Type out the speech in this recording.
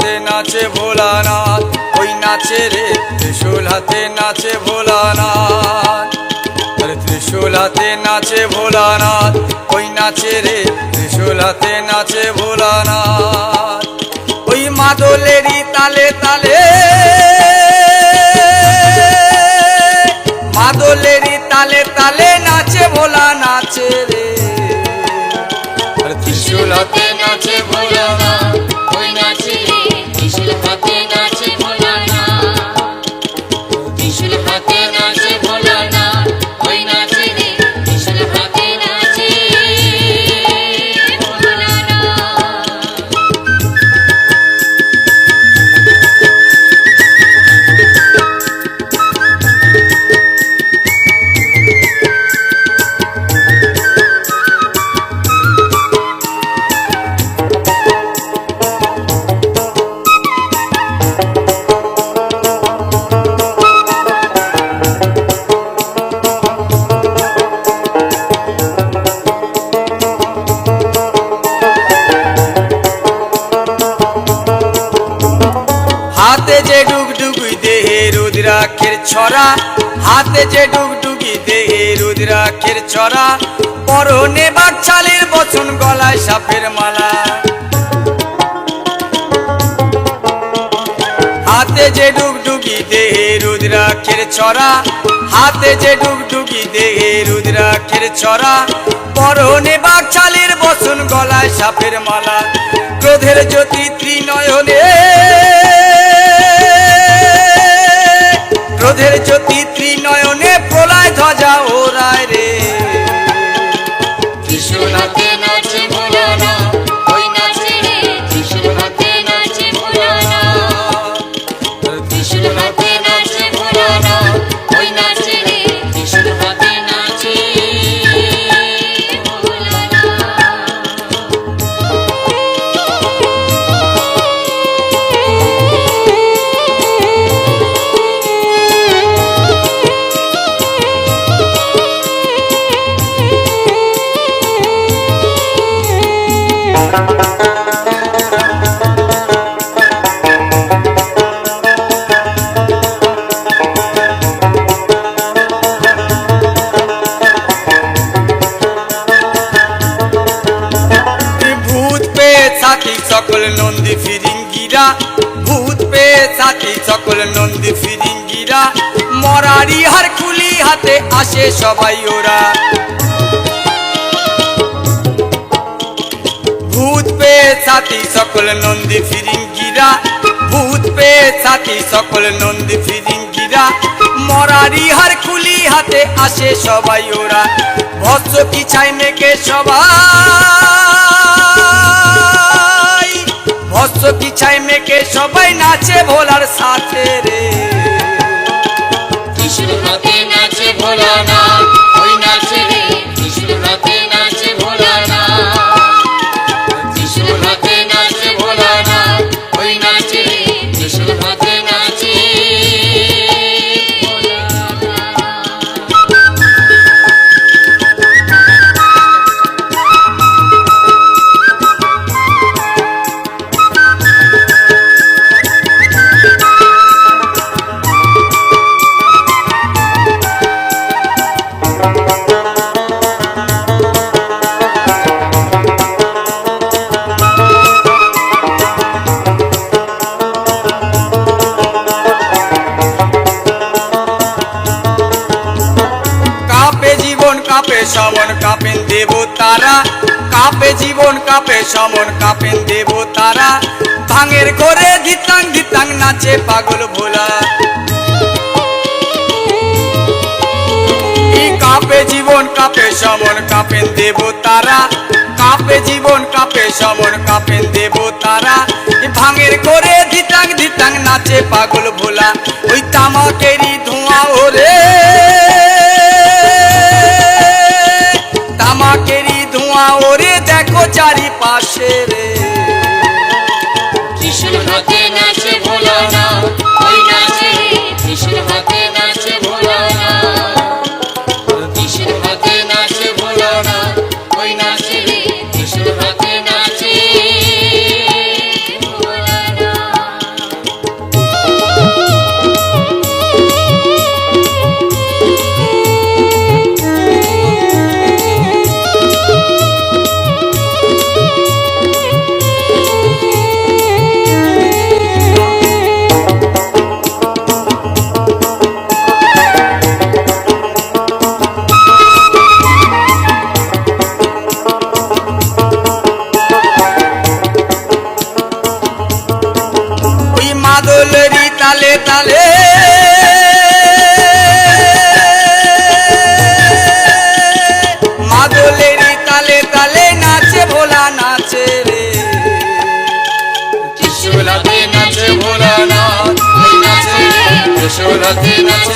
হাতে নাচে ভোলানাথ, ওই নাচে রে ত্রিশূল হাতে নাচে ভোলানাথ। আরে ত্রিশূল হাতে নাচে ভোলানাথ, ওই নাচে রে ত্রিশূল হাতে নাচে ভোলানাথ। ওই মাদলেরই তালে তালে, মাদলেরই তালে তালে নাচে ভোলা নাচে রে। ত্রিশূল হাতে নাচে ভোলানাথ, ওই নাচে রে ত্রিশূল হাতে নাচে ভোলানাথ। ত্রিশূল হাতে নাচে ভোলানাথ, ওই নাচে রে ত্রিশূল হাতে নাচে হাতে যে ডুগডুগি দেহে রুদ্রাক্ষের ছড়া, হাতে যে ডুগডুগি দেহে রুদ্রাক্ষের ছড়া, পরনে বাকছালের বচন গলায় সাপের মালা। হাতে যে ডুগডুগি দেহে রুদ্রাক্ষের ছড়া, হাতে যে ডুগডুগি দেহে রুদ্রাক্ষের ছড়া, পরনে বাকছালের বচন গলায় সাপের মালা। ক্রোধের জ্যোতি ত্রিনয়নে, ক্রোধের জ্যোতি ত্রিনয়নে প্রলয় ধ্বজা ওরায় রে। ত্রিশূল হাতে নাচে ভোলানাথ, ওই নাচে রে ত্রিশূল হাতে নাচে ভোলানাথ। ত্রিশূল হাতে নাচে ভোলানাথ, ওই নাচে রে ত্রিশূল হাতে নাচে সাথী সকল নন্দী ফিরিঙ্গিরা, ভূত পেয়ে সাথী সকল নন্দী ফিরিঙ্গিরা, মরারি হার খুলি হাতে আসে সবাই ওরা। ভূত পেয়ে সাথী সকল নন্দী ফিরিঙ্গিরা, ভূত পেয়ে সাথী সকল নন্দী ফিরিঙ্গিরা, মরারি হার খুলি হাতে আসে সবাই ওরা। ভস্য পিছাই মেঘে সবাই, ভস্য পিছাই মেঘে সবাই নাচে ভোলার সাথে রে। ত্রিশূল হাতে নাচে ভোলানাথ, ওই নাচে রে ত্রিশূল হাতে নাচে ভোলানাথ। ত্রিশূল হাতে নাচে ভোলানাথ, ওই নাচে রে ত্রিশূল হাতে নাচে কাঁপে সমন কাঁপেন দেবতারা, কাঁপে জীবন কাঁপে সমন কাঁপেন দেবতারা, ভাঙের ঘরে ধিতাং ধিতাং নাচে পাগল ভোলা। কাঁপে জীবন কাঁপে সমন কাঁপেন দেবতারা, কাঁপে জীবন কাঁপে সমন কাঁপেন দেবতারা, ভাঙের ঘরে ধিতাং ধিতাং নাচে পাগল ভোলা। ওই তামাকেরই ধোঁয়া ওরে, তামাকেরই ধোঁয়া ওরে দেখো চারিপাশে রে। ত্রিশূল হাতে নাচে ভোলানাথ, ওই নাচে রে ত্রিশূল হাতে নাচে ভোলানাথ। ত্রিশূল হাতে নাচে ভোলানাথ, ওই নাচে রে ত্রিশূল হাতে নাচে ভোলানাথ। মাদলেরই তালে তালে মাদলেরই তালে তালে নাচে ভোলা নাচে রে ত্রিশূল হাতে নাচে ভোলানাথ ওই নাচে রে ত্রিশূল হাতে নাচে